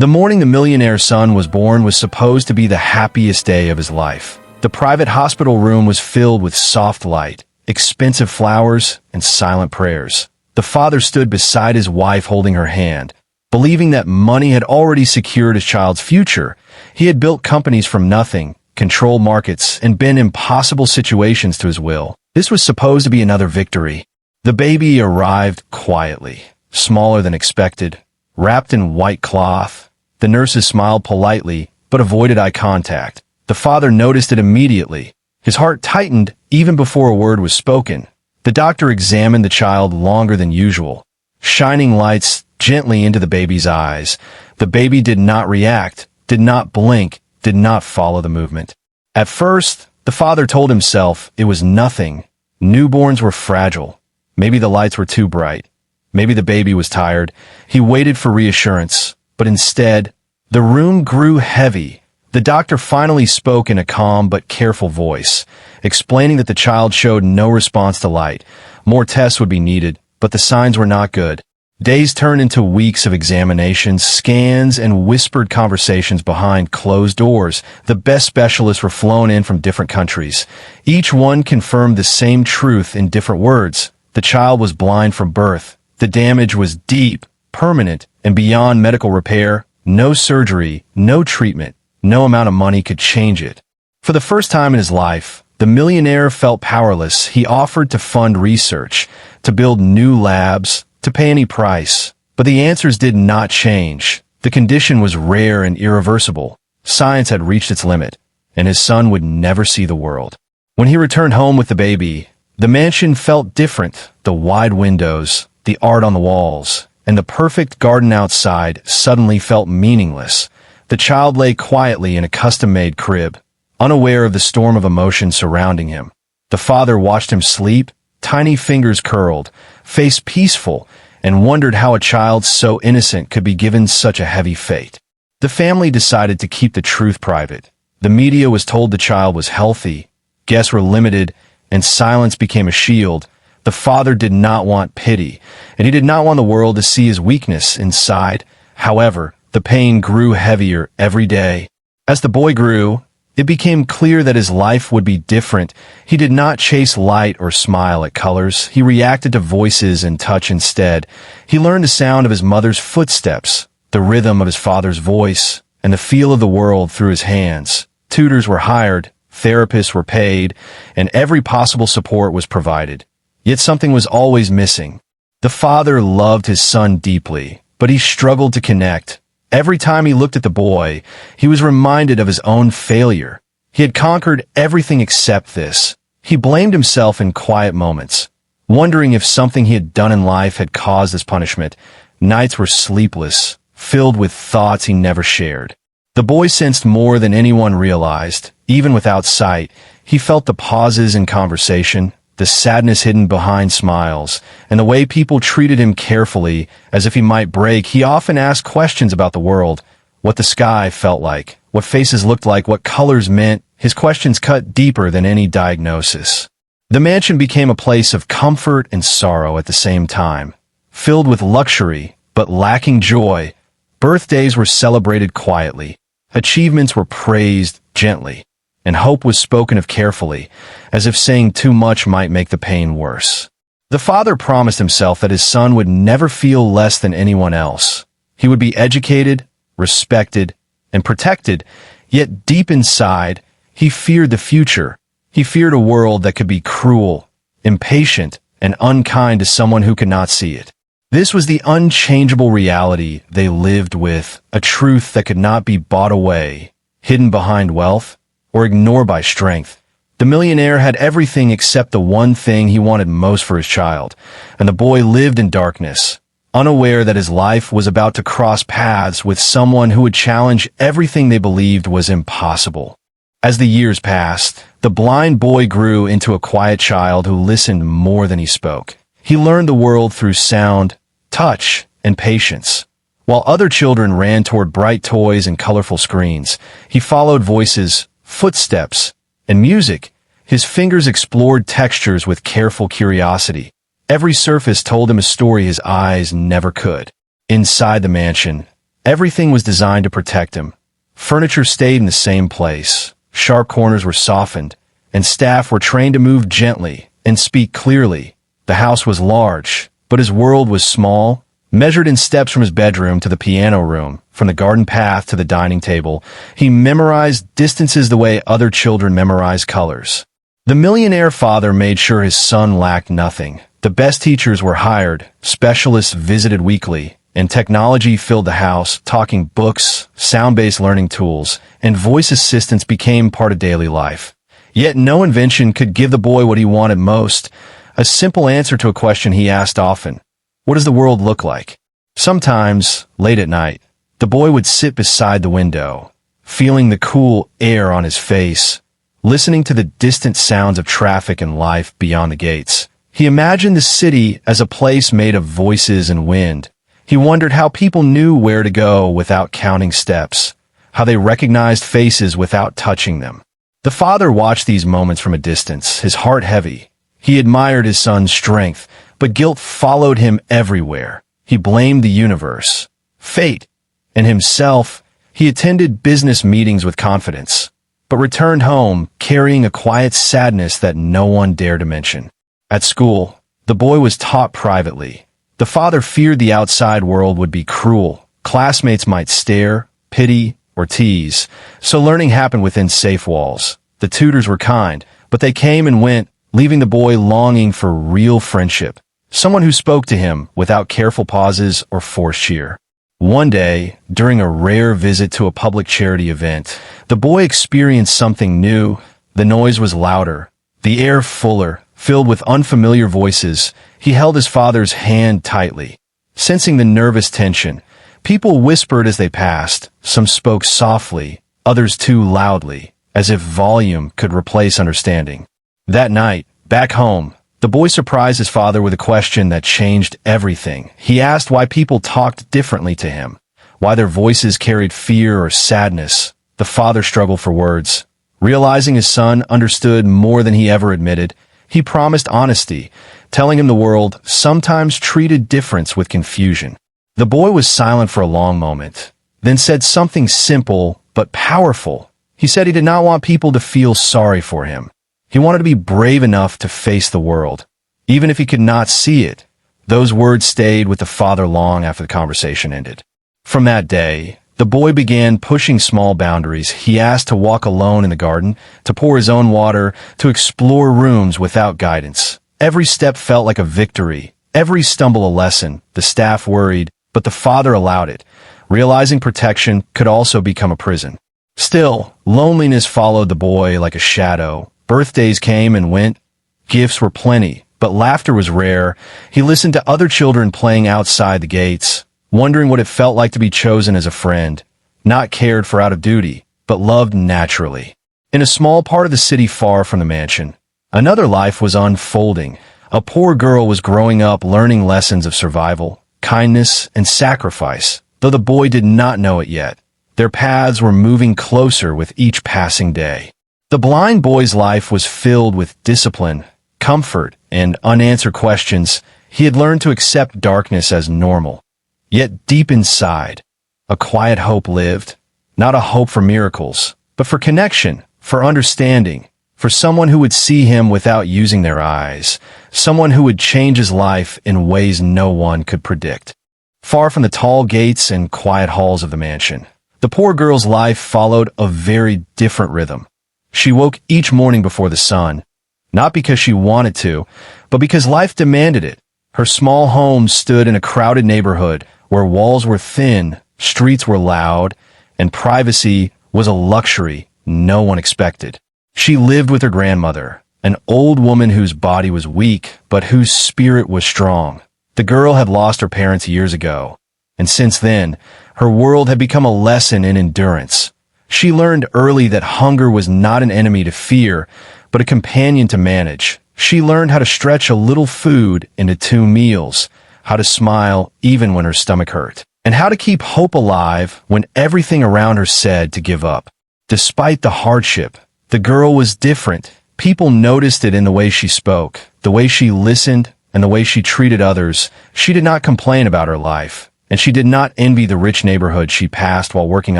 The morning the millionaire's son was born was supposed to be the happiest day of his life. The private hospital room was filled with soft light, expensive flowers, and silent prayers. The father stood beside his wife holding her hand, believing that money had already secured his child's future. He had built companies from nothing, controlled markets, and bent impossible situations to his will. This was supposed to be another victory. The baby arrived quietly, smaller than expected, wrapped in white cloth. The nurses smiled politely, but avoided eye contact. The father noticed it immediately. His heart tightened even before a word was spoken. The doctor examined the child longer than usual, shining lights gently into the baby's eyes. The baby did not react, did not blink, did not follow the movement. At first, the father told himself it was nothing. Newborns were fragile. Maybe the lights were too bright. Maybe the baby was tired. He waited for reassurance, but instead, the room grew heavy. The doctor finally spoke in a calm but careful voice, explaining that the child showed no response to light. More tests would be needed, but the signs were not good. Days turned into weeks of examinations, scans, and whispered conversations behind closed doors. The best specialists were flown in from different countries. Each one confirmed the same truth in different words. The child was blind from birth. The damage was deep, permanent, and beyond medical repair. No surgery, no treatment, no amount of money could change it. For the first time in his life, the millionaire felt powerless. He offered to fund research, to build new labs, to pay any price. But the answers did not change. The condition was rare and irreversible. Science had reached its limit, and his son would never see the world. When he returned home with the baby, the mansion felt different. The wide windows, the art on the walls, and the perfect garden outside suddenly felt meaningless. The child lay quietly in a custom-made crib, unaware of the storm of emotion surrounding him. The father watched him sleep, tiny fingers curled, face peaceful, and wondered how a child so innocent could be given such a heavy fate. The family decided to keep the truth private. The media was told the child was healthy, guests were limited, and silence became a shield. The father did not want pity, and he did not want the world to see his weakness inside. However, the pain grew heavier every day. As the boy grew, it became clear that his life would be different. He did not chase light or smile at colors. He reacted to voices and touch instead. He learned the sound of his mother's footsteps, the rhythm of his father's voice, and the feel of the world through his hands. Tutors were hired, therapists were paid, and every possible support was provided. Yet something was always missing. The father loved his son deeply, but he struggled to connect. Every time he looked at the boy, he was reminded of his own failure. He had conquered everything except this. He blamed himself in quiet moments, wondering if something he had done in life had caused this punishment. Nights were sleepless, filled with thoughts he never shared. The boy sensed more than anyone realized. Even without sight, he felt the pauses in conversation, the sadness hidden behind smiles, and the way people treated him carefully, as if he might break. He often asked questions about the world, what the sky felt like, what faces looked like, what colors meant. His questions cut deeper than any diagnosis. The mansion became a place of comfort and sorrow at the same time. Filled with luxury, but lacking joy, birthdays were celebrated quietly, achievements were praised gently, and hope was spoken of carefully, as if saying too much might make the pain worse. The father promised himself that his son would never feel less than anyone else. He would be educated, respected, and protected, yet deep inside, he feared the future. He feared a world that could be cruel, impatient, and unkind to someone who could not see it. This was the unchangeable reality they lived with, a truth that could not be bought away, hidden behind wealth, or ignored by strength. The millionaire had everything except the one thing he wanted most for his child, and the boy lived in darkness, unaware that his life was about to cross paths with someone who would challenge everything they believed was impossible. As the years passed, the blind boy grew into a quiet child who listened more than he spoke. He learned the world through sound, touch, and patience. While other children ran toward bright toys and colorful screens, he followed voices, footsteps, and music. His fingers explored textures with careful curiosity. Every surface told him a story his eyes never could. Inside the mansion, Everything was designed to protect him. Furniture stayed in the same place, sharp corners were softened, and staff were trained to move gently and speak clearly. The house was large, but his world was small, measured in steps from his bedroom to the piano room, from the garden path to the dining table. He memorized distances the way other children memorize colors. The millionaire father made sure his son lacked nothing. The best teachers were hired, specialists visited weekly, and technology filled the house. Talking books, sound-based learning tools, and voice assistants became part of daily life. Yet no invention could give the boy what he wanted most, a simple answer to a question he asked often. What does the world look like? Sometimes, late at night, the boy would sit beside the window, feeling the cool air on his face, listening to the distant sounds of traffic and life beyond the gates. He imagined the city as a place made of voices and wind. He wondered how people knew where to go without counting steps, how they recognized faces without touching them. The father watched these moments from a distance, his heart heavy. He admired his son's strength, but guilt followed him everywhere. He blamed the universe, fate, and himself. He attended business meetings with confidence, but returned home carrying a quiet sadness that no one dared to mention. At school, the boy was taught privately. The father feared the outside world would be cruel. Classmates might stare, pity, or tease, so learning happened within safe walls. The tutors were kind, but they came and went, leaving the boy longing for real friendship, someone who spoke to him without careful pauses or forced cheer. One day, during a rare visit to a public charity event, the boy experienced something new. The noise was louder, the air fuller, filled with unfamiliar voices. He held his father's hand tightly. Sensing the nervous tension, people whispered as they passed. Some spoke softly, others too loudly, as if volume could replace understanding. That night, back home, the boy surprised his father with a question that changed everything. He asked why people talked differently to him, why their voices carried fear or sadness. The father struggled for words. Realizing his son understood more than he ever admitted, he promised honesty, telling him the world sometimes treated difference with confusion. The boy was silent for a long moment, then said something simple but powerful. He said he did not want people to feel sorry for him. He wanted to be brave enough to face the world, even if he could not see it. Those words stayed with the father long after the conversation ended. From that day, the boy began pushing small boundaries. He asked to walk alone in the garden, to pour his own water, to explore rooms without guidance. Every step felt like a victory, every stumble a lesson. The staff worried, but the father allowed it, realizing protection could also become a prison. Still, loneliness followed the boy like a shadow. Birthdays came and went, gifts were plenty, but laughter was rare. He listened to other children playing outside the gates, wondering what it felt like to be chosen as a friend, not cared for out of duty, but loved naturally. In a small part of the city far from the mansion, another life was unfolding. A poor girl was growing up learning lessons of survival, kindness, and sacrifice, though the boy did not know it yet. Their paths were moving closer with each passing day. The blind boy's life was filled with discipline, comfort, and unanswered questions. He had learned to accept darkness as normal. Yet deep inside, a quiet hope lived, not a hope for miracles, but for connection, for understanding, for someone who would see him without using their eyes, someone who would change his life in ways no one could predict. Far from the tall gates and quiet halls of the mansion, the poor girl's life followed a very different rhythm. She woke each morning before the sun, not because she wanted to, but because life demanded it. Her small home stood in a crowded neighborhood where walls were thin, streets were loud, and privacy was a luxury no one expected. She lived with her grandmother, an old woman whose body was weak, but whose spirit was strong. The girl had lost her parents years ago, and since then, her world had become a lesson in endurance. She learned early that hunger was not an enemy to fear, but a companion to manage. She learned how to stretch a little food into 2 meals, how to smile even when her stomach hurt, and how to keep hope alive when everything around her said to give up. Despite the hardship, the girl was different. People noticed it in the way she spoke, the way she listened, and the way she treated others. She did not complain about her life. and she did not envy the rich neighborhood she passed while working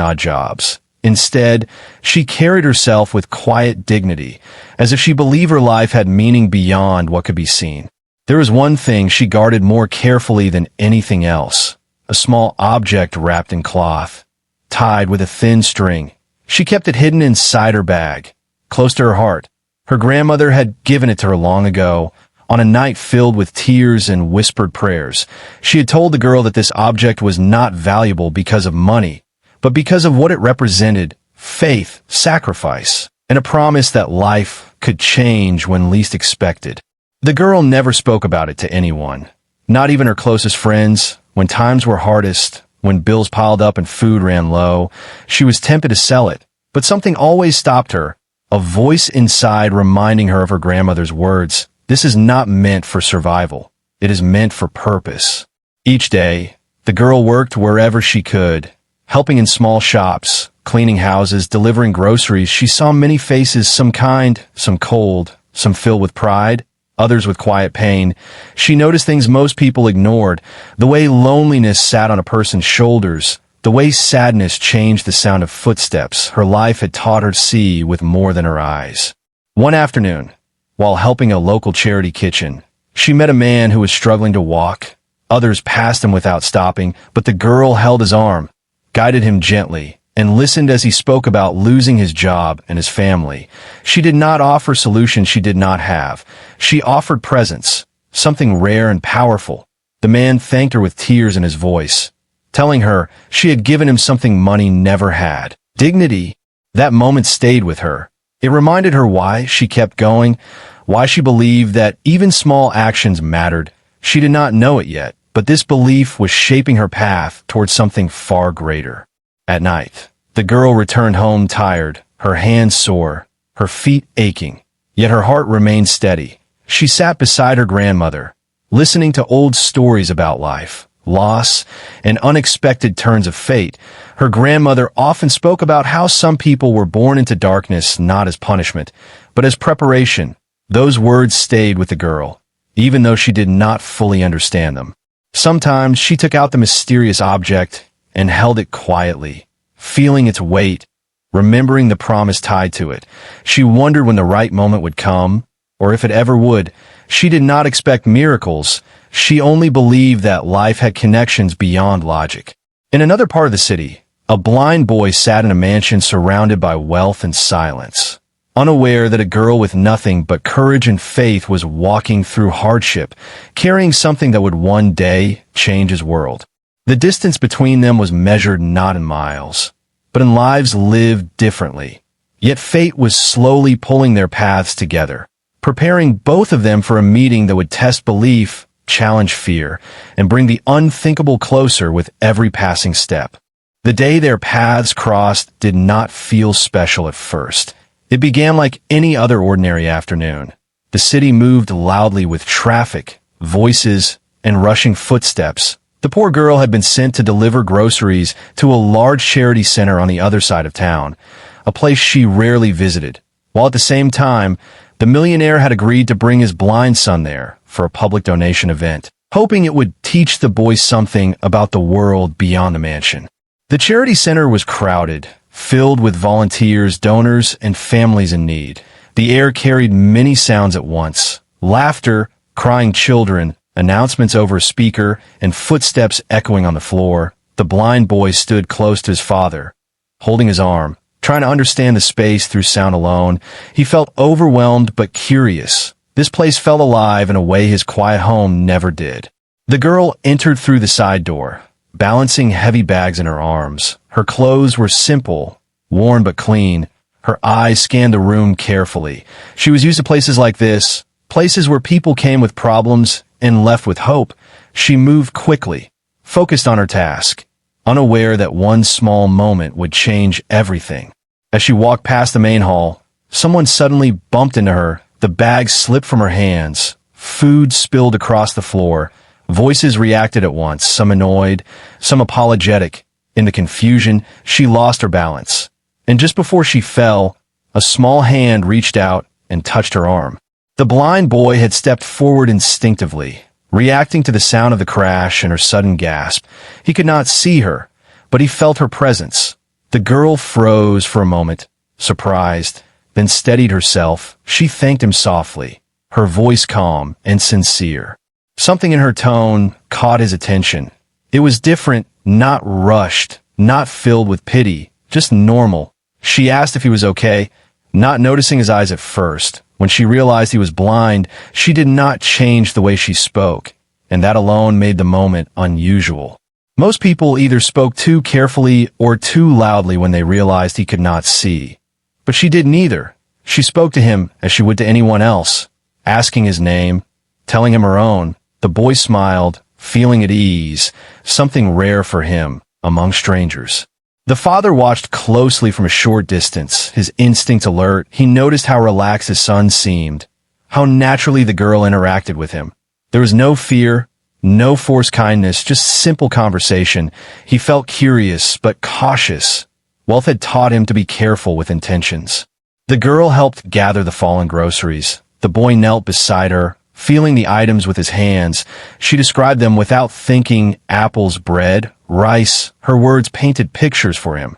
odd jobs. Instead, she carried herself with quiet dignity, as if she believed her life had meaning beyond what could be seen. There was one thing she guarded more carefully than anything else: a small object wrapped in cloth, tied with a thin string. She kept it hidden inside her bag, close to her heart. Her grandmother had given it to her long ago, on a night filled with tears and whispered prayers. She had told the girl that this object was not valuable because of money, but because of what it represented: faith, sacrifice, and a promise that life could change when least expected. The girl never spoke about it to anyone, not even her closest friends. When times were hardest, when bills piled up and food ran low, she was tempted to sell it, but something always stopped her, a voice inside reminding her of her grandmother's words: "This is not meant for survival. It is meant for purpose." Each day, the girl worked wherever she could, helping in small shops, cleaning houses, delivering groceries. She saw many faces, some kind, some cold, some filled with pride, others with quiet pain. She noticed things most people ignored: the way loneliness sat on a person's shoulders, the way sadness changed the sound of footsteps. Her life had taught her to see with more than her eyes. One afternoon, while helping a local charity kitchen, she met a man who was struggling to walk. Others passed him without stopping, but the girl held his arm, guided him gently, and listened as he spoke about losing his job and his family. She did not offer solutions she did not have. She offered presence, something rare and powerful. The man thanked her with tears in his voice, telling her she had given him something money never had: dignity. That moment stayed with her. It reminded her why she kept going, why she believed that even small actions mattered. She did not know it yet, but this belief was shaping her path towards something far greater. At night, the girl returned home tired, her hands sore, her feet aching, yet her heart remained steady. She sat beside her grandmother, listening to old stories about life, loss, and unexpected turns of fate. Her grandmother often spoke about how some people were born into darkness not as punishment, but as preparation. Those words stayed with the girl, even though she did not fully understand them. Sometimes she took out the mysterious object and held it quietly, feeling its weight, remembering the promise tied to it. She wondered when the right moment would come, or if it ever would. She did not expect miracles. She only believed that life had connections beyond logic. In another part of the city, a blind boy sat in a mansion surrounded by wealth and silence, unaware that a girl with nothing but courage and faith was walking through hardship, carrying something that would one day change his world. The distance between them was measured not in miles, but in lives lived differently. Yet fate was slowly pulling their paths together, preparing both of them for a meeting that would test belief, challenge fear, and bring the unthinkable closer with every passing step. The day their paths crossed did not feel special at first. It began like any other ordinary afternoon. The city moved loudly with traffic, voices, and rushing footsteps. The poor girl had been sent to deliver groceries to a large charity center on the other side of town, a place she rarely visited, while at the same time, the millionaire had agreed to bring his blind son there for a public donation event, hoping it would teach the boy something about the world beyond the mansion. The charity center was crowded, filled with volunteers, donors, and families in need. The air carried many sounds at once: laughter, crying children, announcements over a speaker, and footsteps echoing on the floor. The blind boy stood close to his father, holding his arm, trying to understand the space through sound alone. He felt overwhelmed but curious. This place felt alive in a way his quiet home never did. The girl entered through the side door, balancing heavy bags in her arms. Her clothes were simple, worn but clean. Her eyes scanned the room carefully. She was used to places like this, places where people came with problems and left with hope. She moved quickly, focused on her task, unaware that one small moment would change everything. As she walked past the main hall, someone suddenly bumped into her. The bag slipped from her hands. Food spilled across the floor. Voices reacted at once, some annoyed, some apologetic. In the confusion, she lost her balance. And just before she fell, a small hand reached out and touched her arm. The blind boy had stepped forward instinctively, reacting to the sound of the crash and her sudden gasp. He could not see her, but he felt her presence. The girl froze for a moment, surprised, then steadied herself. She thanked him softly, her voice calm and sincere. Something in her tone caught his attention. It was different, not rushed, not filled with pity, just normal. She asked if he was okay, not noticing his eyes at first. When she realized he was blind, she did not change the way she spoke, and that alone made the moment unusual. Most people either spoke too carefully or too loudly when they realized he could not see. But she did neither. She spoke to him as she would to anyone else, asking his name, telling him her own. The boy smiled, feeling at ease, something rare for him, among strangers. The father watched closely from a short distance, his instinct alert. He noticed how relaxed his son seemed, how naturally the girl interacted with him. There was no fear, no forced kindness, just simple conversation. He felt curious, but cautious. Wealth had taught him to be careful with intentions. The girl helped gather the fallen groceries. The boy knelt beside her, feeling the items with his hands. She described them without thinking: apples, bread, rice. Her words painted pictures for him.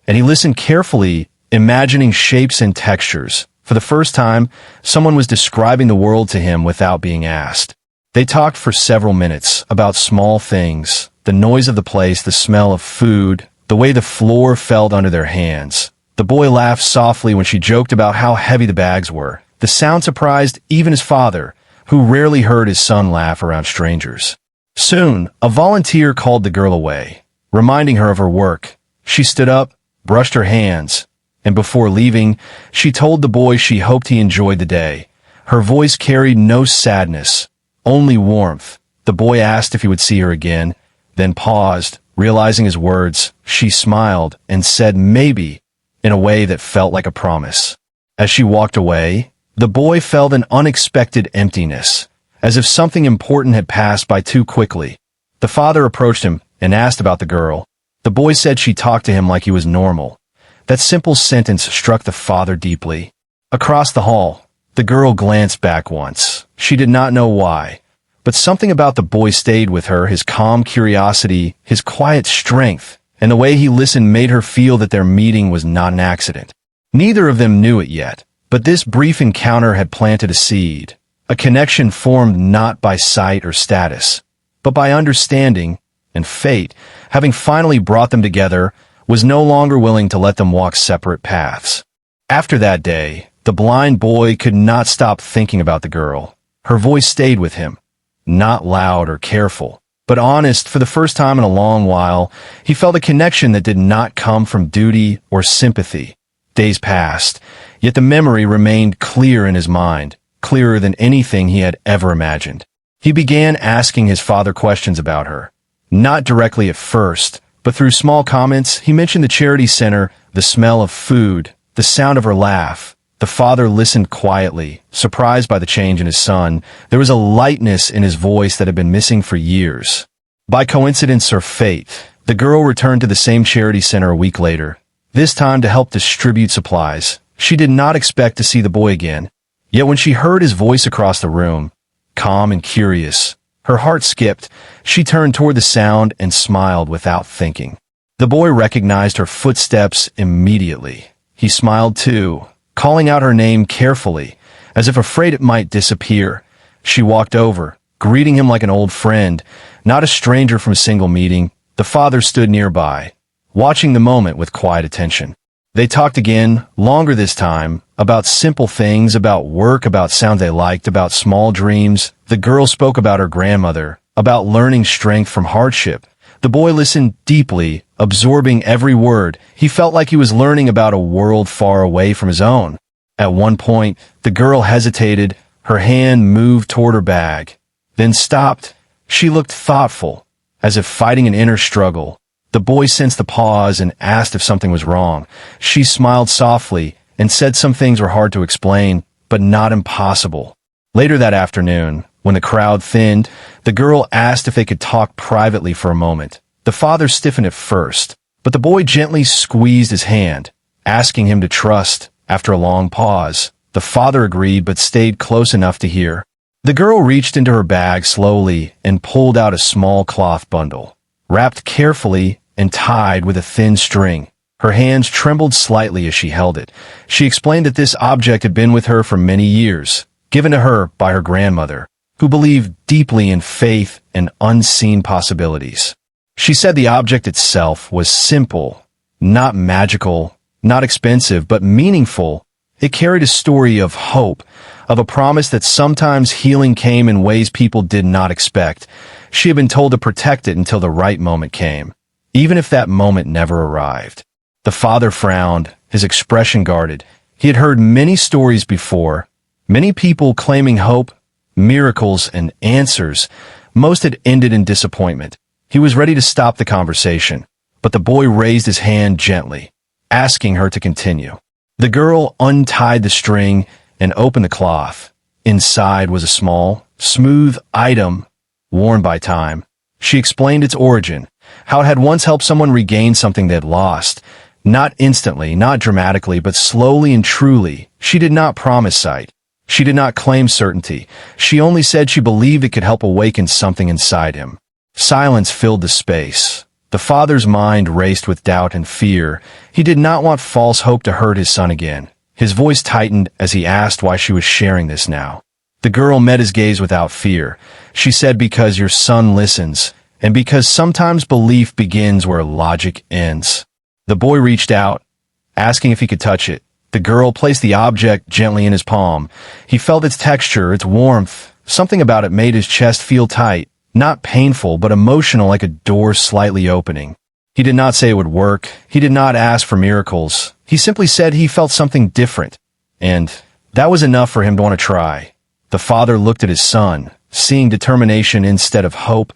And he listened carefully, imagining shapes and textures. For the first time, someone was describing the world to him without being asked. They talked for several minutes about small things, the noise of the place, the smell of food, the way the floor felt under their hands. The boy laughed softly when she joked about how heavy the bags were. The sound surprised even his father, who rarely heard his son laugh around strangers. Soon, a volunteer called the girl away, reminding her of her work. She stood up, brushed her hands, and before leaving, she told the boy she hoped he enjoyed the day. Her voice carried no sadness, only warmth. The boy asked if he would see her again, then paused, realizing his words. She smiled and said maybe, in a way that felt like a promise. As she walked away, the boy felt an unexpected emptiness, as if something important had passed by too quickly. The father approached him and asked about the girl. The boy said she talked to him like he was normal. That simple sentence struck the father deeply. Across the hall, the girl glanced back once. She did not know why, but something about the boy stayed with her. His calm curiosity, his quiet strength, and the way he listened made her feel that their meeting was not an accident. Neither of them knew it yet, but this brief encounter had planted a seed, a connection formed not by sight or status, but by understanding, and fate, having finally brought them together, was no longer willing to let them walk separate paths. After that day, the blind boy could not stop thinking about the girl. Her voice stayed with him, not loud or careful, but honest. For the first time in a long while, he felt a connection that did not come from duty or sympathy. Days passed, yet the memory remained clear in his mind, clearer than anything he had ever imagined. He began asking his father questions about her. Not directly at first, but through small comments. He mentioned the charity center, the smell of food, the sound of her laugh. The father listened quietly, surprised by the change in his son. There was a lightness in his voice that had been missing for years. By coincidence or fate, the girl returned to the same charity center a week later, this time to help distribute supplies. She did not expect to see the boy again, yet when she heard his voice across the room, calm and curious, her heart skipped. She turned toward the sound and smiled without thinking. The boy recognized her footsteps immediately. He smiled too, calling out her name carefully, as if afraid it might disappear. She walked over, greeting him like an old friend, not a stranger from a single meeting. The father stood nearby, watching the moment with quiet attention. They talked again, longer this time, about simple things, about work, about sounds they liked, about small dreams. The girl spoke about her grandmother, about learning strength from hardship. The boy listened deeply, absorbing every word. He felt like he was learning about a world far away from his own. At one point, the girl hesitated. Her hand moved toward her bag, then stopped. She looked thoughtful, as if fighting an inner struggle. The boy sensed the pause and asked if something was wrong. She smiled softly and said some things were hard to explain, but not impossible. Later that afternoon, when the crowd thinned, the girl asked if they could talk privately for a moment. The father stiffened at first, but the boy gently squeezed his hand, asking him to trust. After a long pause, the father agreed but stayed close enough to hear. The girl reached into her bag slowly and pulled out a small cloth bundle, wrapped carefully and tied with a thin string. Her hands trembled slightly as she held it. She explained that this object had been with her for many years, given to her by her grandmother, who believed deeply in faith and unseen possibilities. She said the object itself was simple, not magical, not expensive, but meaningful. It carried a story of hope, of a promise that sometimes healing came in ways people did not expect. She had been told to protect it until the right moment came, even if that moment never arrived. The father frowned, his expression guarded. He had heard many stories before, many people claiming hope, miracles, and answers. Most had ended in disappointment. He was ready to stop the conversation, but the boy raised his hand gently, asking her to continue. The girl untied the string and opened the cloth. Inside was a small, smooth item worn by time. She explained its origin, how it had once helped someone regain something they had lost. Not instantly, not dramatically, but slowly and truly. She did not promise sight. She did not claim certainty. She only said she believed it could help awaken something inside him. Silence filled the space. The father's mind raced with doubt and fear. He did not want false hope to hurt his son again. His voice tightened as he asked why she was sharing this now. The girl met his gaze without fear. She said, "Because your son listens, and because sometimes belief begins where logic ends." The boy reached out, asking if he could touch it. The girl placed the object gently in his palm. He felt its texture, its warmth. Something about it made his chest feel tight, not painful, but emotional, like a door slightly opening. He did not say it would work. He did not ask for miracles. He simply said he felt something different, and that was enough for him to want to try. The father looked at his son, seeing determination instead of hope,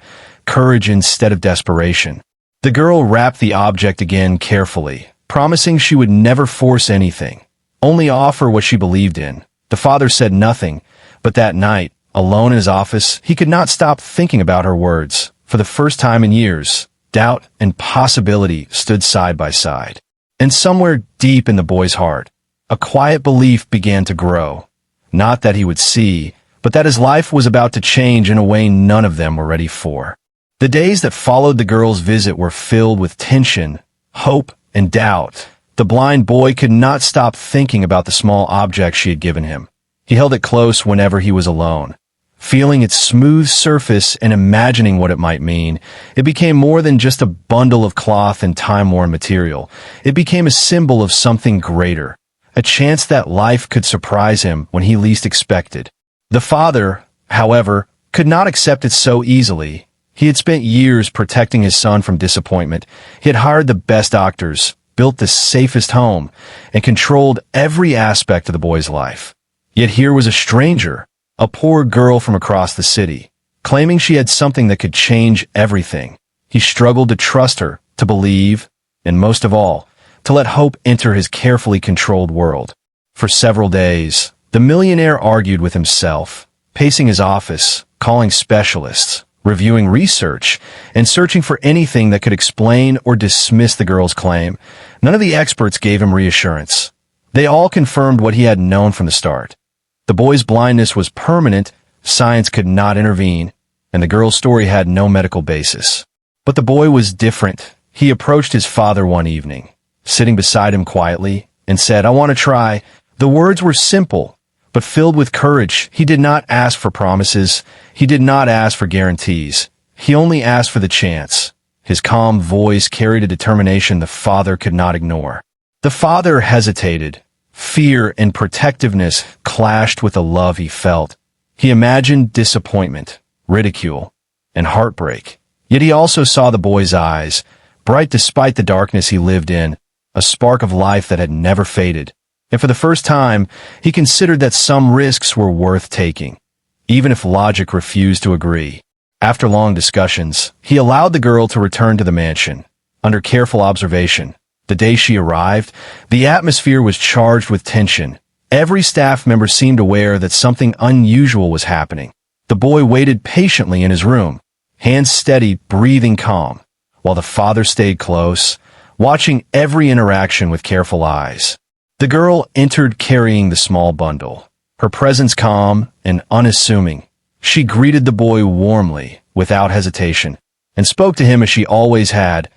courage instead of desperation. The girl wrapped the object again carefully, promising she would never force anything, only offer what she believed in. The father said nothing, but that night, alone in his office, he could not stop thinking about her words. For the first time in years, doubt and possibility stood side by side. And somewhere deep in the boy's heart, a quiet belief began to grow. Not that he would see, but that his life was about to change in a way none of them were ready for. The days that followed the girl's visit were filled with tension, hope, and doubt. The blind boy could not stop thinking about the small object she had given him. He held it close whenever he was alone, feeling its smooth surface and imagining what it might mean. It became more than just a bundle of cloth and time-worn material. It became a symbol of something greater, a chance that life could surprise him when he least expected. The father, however, could not accept it so easily. He had spent years protecting his son from disappointment. He had hired the best doctors, built the safest home, and controlled every aspect of the boy's life. Yet here was a stranger, a poor girl from across the city, claiming she had something that could change everything. He struggled to trust her, to believe, and most of all, to let hope enter his carefully controlled world. For several days, the millionaire argued with himself, pacing his office, calling specialists, reviewing research, and searching for anything that could explain or dismiss the girl's claim. None of the experts gave him reassurance. They all confirmed what he had known from the start. The boy's blindness was permanent, science could not intervene, and the girl's story had no medical basis. But the boy was different. He approached his father one evening, sitting beside him quietly, and said, "I want to try." The words were simple, but filled with courage. He did not ask for promises. He did not ask for guarantees. He only asked for the chance. His calm voice carried a determination the father could not ignore. The father hesitated. Fear and protectiveness clashed with the love he felt. He imagined disappointment, ridicule, and heartbreak. Yet he also saw the boy's eyes, bright despite the darkness he lived in, a spark of life that had never faded. And for the first time, he considered that some risks were worth taking, even if logic refused to agree. After long discussions, he allowed the girl to return to the mansion, under careful observation. The day she arrived, the atmosphere was charged with tension. Every staff member seemed aware that something unusual was happening. The boy waited patiently in his room, hands steady, breathing calm, while the father stayed close, watching every interaction with careful eyes. The girl entered carrying the small bundle, her presence calm and unassuming. She greeted the boy warmly, without hesitation, and spoke to him as she always had,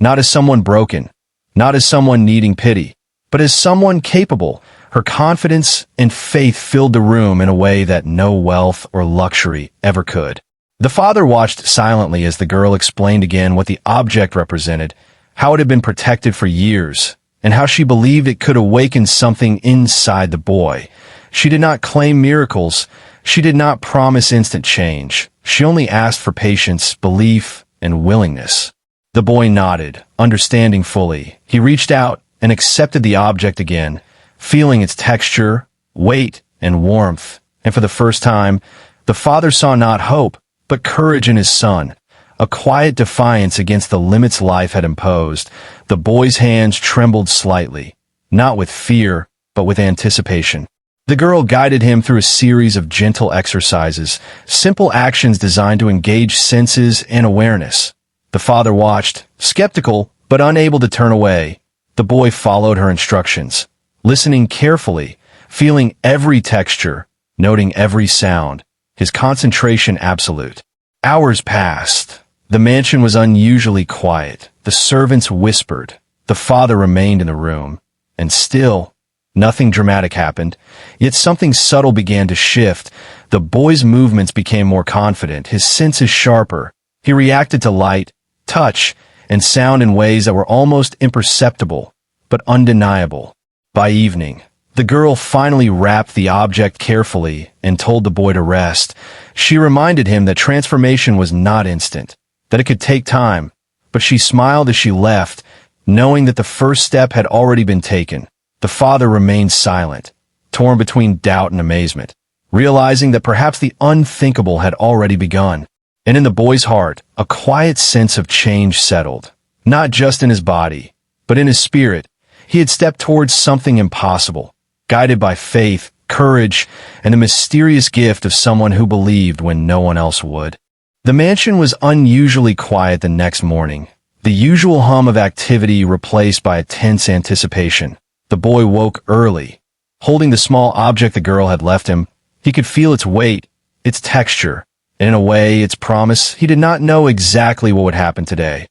not as someone broken, not as someone needing pity, but as someone capable. Her confidence and faith filled the room in a way that no wealth or luxury ever could. The father watched silently as the girl explained again what the object represented, how it had been protected for years, and how she believed it could awaken something inside the boy. She did not claim miracles. She did not promise instant change. She only asked for patience, belief, and willingness. The boy nodded, understanding fully. He reached out and accepted the object again, feeling its texture, weight, and warmth. And for the first time, the father saw not hope, but courage in his son, a quiet defiance against the limits life had imposed. The boy's hands trembled slightly, not with fear, but with anticipation. The girl guided him through a series of gentle exercises, simple actions designed to engage senses and awareness. The father watched, skeptical, but unable to turn away. The boy followed her instructions, listening carefully, feeling every texture, noting every sound, his concentration absolute. Hours passed. The mansion was unusually quiet. The servants whispered. The father remained in the room. And still, nothing dramatic happened. Yet something subtle began to shift. The boy's movements became more confident, his senses sharper. He reacted to light, touch, and sound in ways that were almost imperceptible, but undeniable. By evening, the girl finally wrapped the object carefully and told the boy to rest. She reminded him that transformation was not instant, that it could take time, but she smiled as she left, knowing that the first step had already been taken. The father remained silent, torn between doubt and amazement, realizing that perhaps the unthinkable had already begun. And in the boy's heart, a quiet sense of change settled, not just in his body, but in his spirit. He had stepped towards something impossible, guided by faith, courage, and the mysterious gift of someone who believed when no one else would. The mansion was unusually quiet the next morning, the usual hum of activity replaced by a tense anticipation. The boy woke early. Holding the small object the girl had left him, he could feel its weight, its texture, and in a way, its promise. He did not know exactly what would happen today,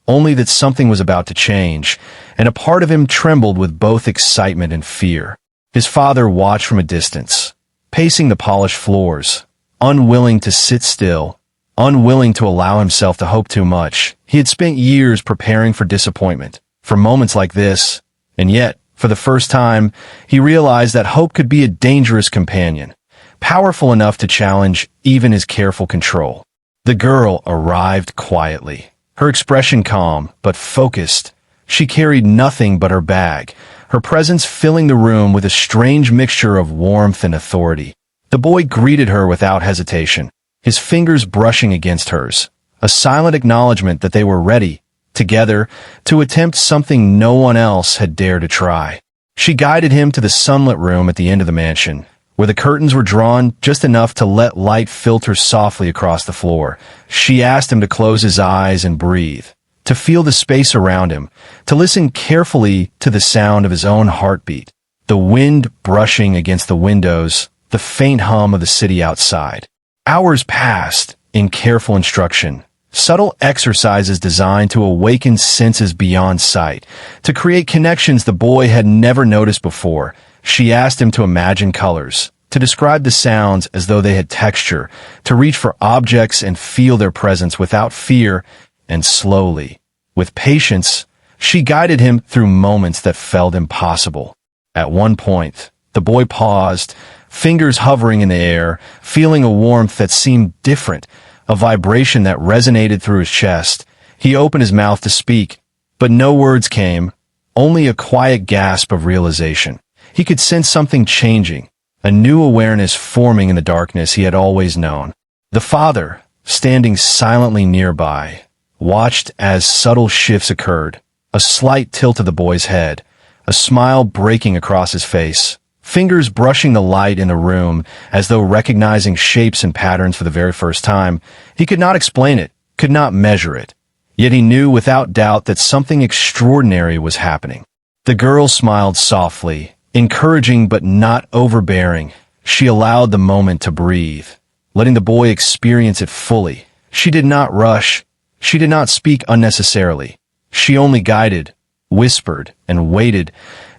only that something was about to change, and a part of him trembled with both excitement and fear. His father watched from a distance, pacing the polished floors, unwilling to sit still, unwilling to allow himself to hope too much. He had spent years preparing for disappointment, for moments like this, and yet, for the first time, he realized that hope could be a dangerous companion, powerful enough to challenge even his careful control. The girl arrived quietly, her expression calm but focused. She carried nothing but her bag, her presence filling the room with a strange mixture of warmth and authority. The boy greeted her without hesitation, his fingers brushing against hers, a silent acknowledgement that they were ready, together, to attempt something no one else had dared to try. She guided him to the sunlit room at the end of the mansion, where the curtains were drawn just enough to let light filter softly across the floor. She asked him to close his eyes and breathe, to feel the space around him, to listen carefully to the sound of his own heartbeat, the wind brushing against the windows, the faint hum of the city outside. Hours passed in careful instruction, subtle exercises designed to awaken senses beyond sight, to create connections the boy had never noticed before. She asked him to imagine colors, to describe the sounds as though they had texture, to reach for objects and feel their presence without fear, and slowly, with patience, she guided him through moments that felt impossible. At one point, the boy paused, fingers hovering in the air, feeling a warmth that seemed different, a vibration that resonated through his chest. He opened his mouth to speak, but no words came, only a quiet gasp of realization. He could sense something changing, a new awareness forming in the darkness he had always known. The father, standing silently nearby, watched as subtle shifts occurred, a slight tilt of the boy's head, a smile breaking across his face, fingers brushing the light in the room as though recognizing shapes and patterns for the very first time. He could not explain it, could not measure it, yet he knew without doubt that something extraordinary was happening. The girl smiled softly, encouraging but not overbearing. She allowed the moment to breathe, letting the boy experience it fully. She did not rush. She did not speak unnecessarily. She only guided, whispered, and waited,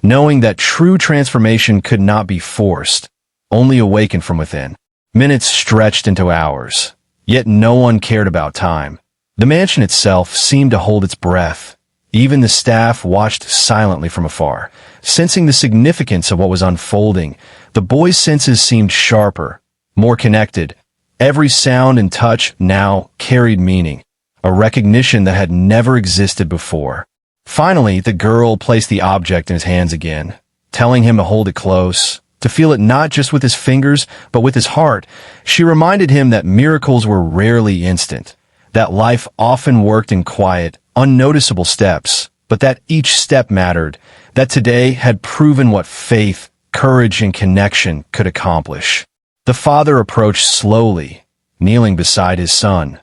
knowing that true transformation could not be forced, only awakened from within. Minutes stretched into hours, yet no one cared about time. The mansion itself seemed to hold its breath. Even the staff watched silently from afar, sensing the significance of what was unfolding. The boy's senses seemed sharper, more connected. Every sound and touch now carried meaning, a recognition that had never existed before. Finally, the girl placed the object in his hands again, telling him to hold it close, to feel it not just with his fingers, but with his heart. She reminded him that miracles were rarely instant, that life often worked in quiet, unnoticeable steps, but that each step mattered, that today had proven what faith, courage, and connection could accomplish. The father approached slowly, kneeling beside his son,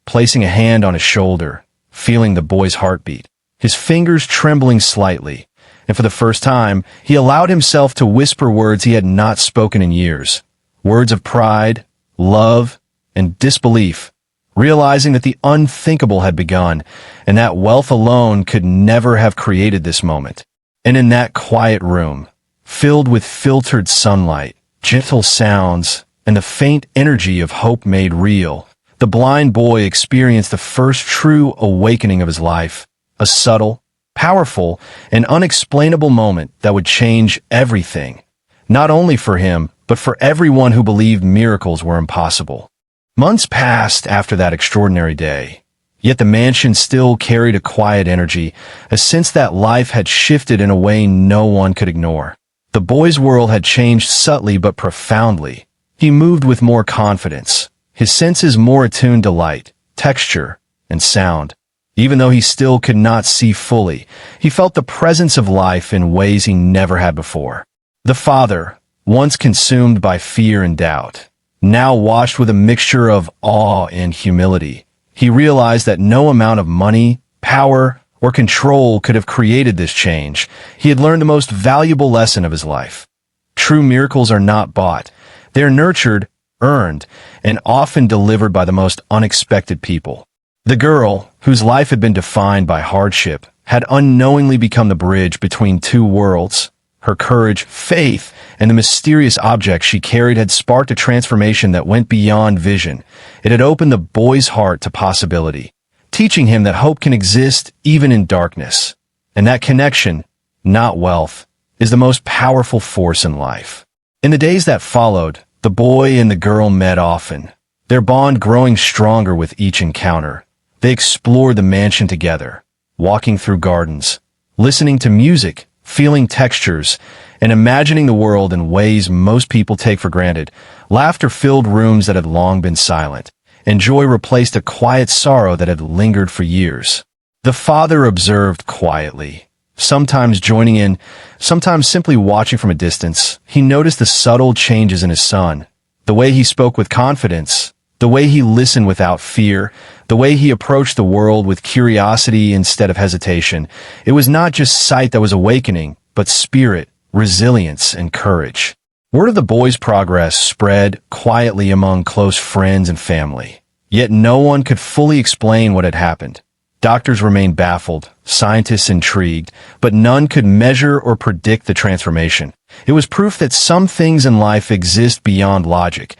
placing a hand on his shoulder, feeling the boy's heartbeat, his fingers trembling slightly, and for the first time, he allowed himself to whisper words he had not spoken in years, words of pride, love, and disbelief, realizing that the unthinkable had begun, and that wealth alone could never have created this moment. And in that quiet room, filled with filtered sunlight, gentle sounds, and the faint energy of hope made real, the blind boy experienced the first true awakening of his life, a subtle, powerful, and unexplainable moment that would change everything, not only for him, but for everyone who believed miracles were impossible. Months passed after that extraordinary day, yet the mansion still carried a quiet energy, a sense that life had shifted in a way no one could ignore. The boy's world had changed subtly but profoundly. He moved with more confidence, his senses more attuned to light, texture, and sound. Even though he still could not see fully, he felt the presence of life in ways he never had before. The father, once consumed by fear and doubt, now washed with a mixture of awe and humility. He realized that no amount of money, power, or control could have created this change. He had learned the most valuable lesson of his life. True miracles are not bought. They are nurtured, earned, and often delivered by the most unexpected people. The girl, whose life had been defined by hardship, had unknowingly become the bridge between two worlds. Her courage, faith, and the mysterious object she carried had sparked a transformation that went beyond vision. It had opened the boy's heart to possibility, teaching him that hope can exist even in darkness, and that connection, not wealth, is the most powerful force in life. In the days that followed, the boy and the girl met often, their bond growing stronger with each encounter. They explored the mansion together, walking through gardens, listening to music, feeling textures, and imagining the world in ways most people take for granted. Laughter filled rooms that had long been silent, and joy replaced a quiet sorrow that had lingered for years. The father observed quietly, sometimes joining in, sometimes simply watching from a distance. He noticed the subtle changes in his son, the way he spoke with confidence, the way he listened without fear, the way he approached the world with curiosity instead of hesitation. It was not just sight that was awakening, but spirit, resilience, and courage. Word of the boy's progress spread quietly among close friends and family. Yet no one could fully explain what had happened. Doctors remained baffled, scientists intrigued, but none could measure or predict the transformation. It was proof that some things in life exist beyond logic,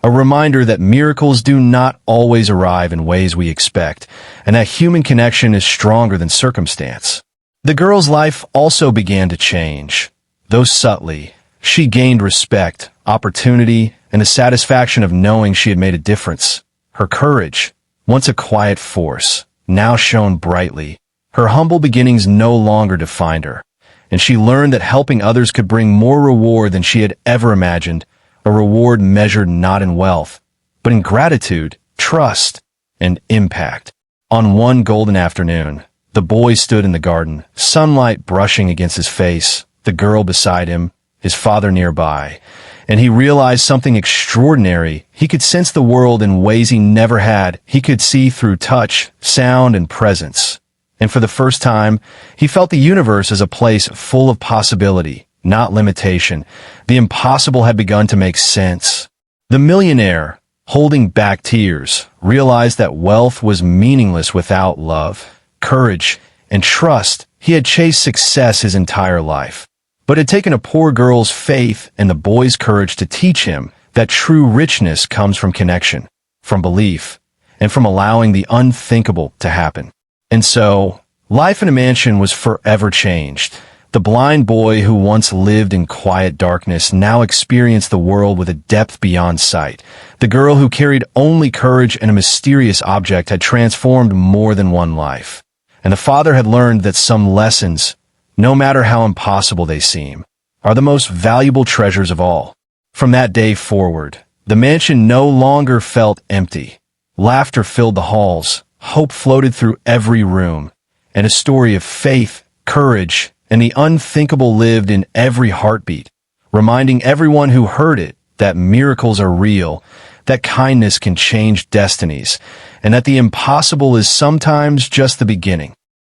a reminder that miracles do not always arrive in ways we expect, and that human connection is stronger than circumstance. The girl's life also began to change, though subtly. She gained respect, opportunity, and the satisfaction of knowing she had made a difference. Her courage, once a quiet force, now shone brightly. Her humble beginnings no longer defined her, and she learned that helping others could bring more reward than she had ever imagined, a reward measured not in wealth, but in gratitude, trust, and impact. On one golden afternoon, the boy stood in the garden, sunlight brushing against his face, the girl beside him, his father nearby, and he realized something extraordinary. He could sense the world in ways he never had. He could see through touch, sound, and presence. And for the first time, he felt the universe as a place full of possibility, not limitation. The impossible had begun to make sense. The millionaire, holding back tears, realized that wealth was meaningless without love, courage, and trust. He had chased success his entire life, but had taken a poor girl's faith and the boy's courage to teach him that true richness comes from connection, from belief, and from allowing the unthinkable to happen. And so, life in a mansion was forever changed. The blind boy who once lived in quiet darkness now experienced the world with a depth beyond sight. The girl who carried only courage and a mysterious object had transformed more than one life. And the father had learned that some lessons, no matter how impossible they seem, are the most valuable treasures of all. From that day forward, the mansion no longer felt empty. Laughter filled the halls, hope floated through every room, and a story of faith, courage, and the unthinkable lived in every heartbeat, reminding everyone who heard it that miracles are real, that kindness can change destinies, and that the impossible is sometimes just the beginning.